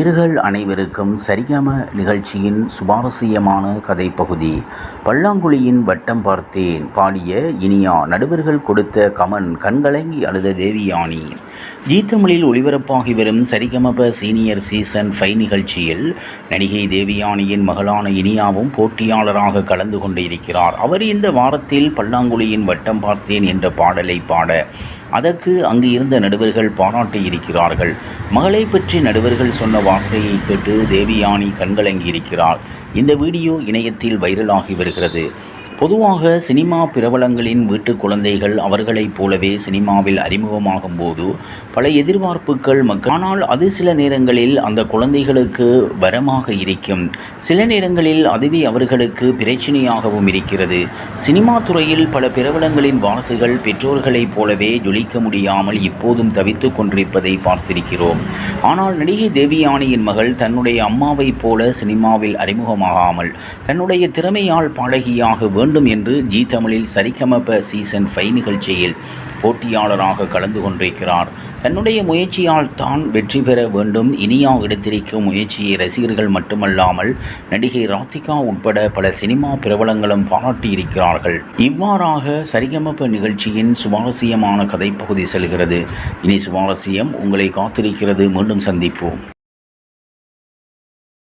நேயர்கள் அனைவருக்கும் சரிகம நிகழ்ச்சியின் சுவாரஸ்யமான கதைப்பகுதி. பல்லாங்குழியின் வட்டம் பார்த்தேன் பாடிய இனியா. நடுவர்கள் கொடுத்த கமன் கண்கலங்கி அழுத தேவியானி. ஜீ தமிழில் ஒளிபரப்பாகி வரும் சரிகமப சீனியர் சீசன் 5 நிகழ்ச்சியில் நடிகை தேவியானியின் மகளான இனியாவும் போட்டியாளராக கலந்து கொண்டிருக்கிறார். அவர் இந்த வாரத்தில் பல்லாங்குழியின் வட்டம் பார்த்தேன் என்ற பாடலை பாட அதற்கு அங்கு இருந்த நடுவர்கள் பாராட்டியிருக்கிறார்கள். மகளை பற்றி நடுவர்கள் சொன்ன வார்த்தையை கேட்டு தேவியானி கண்கலங்கியிருக்கிறார். இந்த வீடியோ இணையத்தில் வைரலாகி வருகிறது. பொதுவாக சினிமா பிரபலங்களின் வீட்டு குழந்தைகள் அவர்களைப் போலவே சினிமாவில் அறிமுகமாகும் போது பல எதிர்பார்ப்புகள் ஆனால் அது சில நேரங்களில் அந்த குழந்தைகளுக்கு வரமாக இருக்கும். சில நேரங்களில் அதுவே அவர்களுக்கு பிரச்சனையாகவும் இருக்கிறது. சினிமா துறையில் பல பிரபலங்களின் வாரிசுகள் பெற்றோர்களைப் போலவே ஜொலிக்க முடியாமல் இப்போதும் தவித்து கொண்டிருப்பதை பார்த்திருக்கிறோம். ஆனால் நடிகை தேவியானியின் மகள் தன்னுடைய அம்மாவைப் போல சினிமாவில் அறிமுகமாகாமல் தன்னுடைய திறமையால் பாடகியாக வேண்டும் என்று ஜீ தமிழில் சரிகமப சீசன் 5 நிகழ்ச்சியில் போட்டியாளராக கலந்து கொண்டிருக்கிறார். தன்னுடைய முயற்சியால் தான் வெற்றி பெற வேண்டும். இனியா எடுத்திருக்கும் முயற்சியை ரசிகர்கள் மட்டுமல்லாமல் நடிகை ராதிகா உட்பட பல சினிமா பிரபலங்களும் பாராட்டியிருக்கிறார்கள். இவ்வாறாக சரிகமப நிகழ்ச்சியின் சுவாரஸ்யமான கதைப்பகுதி செல்கிறது. இனி சுவாரஸ்யம் உங்களை காத்திருக்கிறது. மீண்டும் சந்திப்போம்.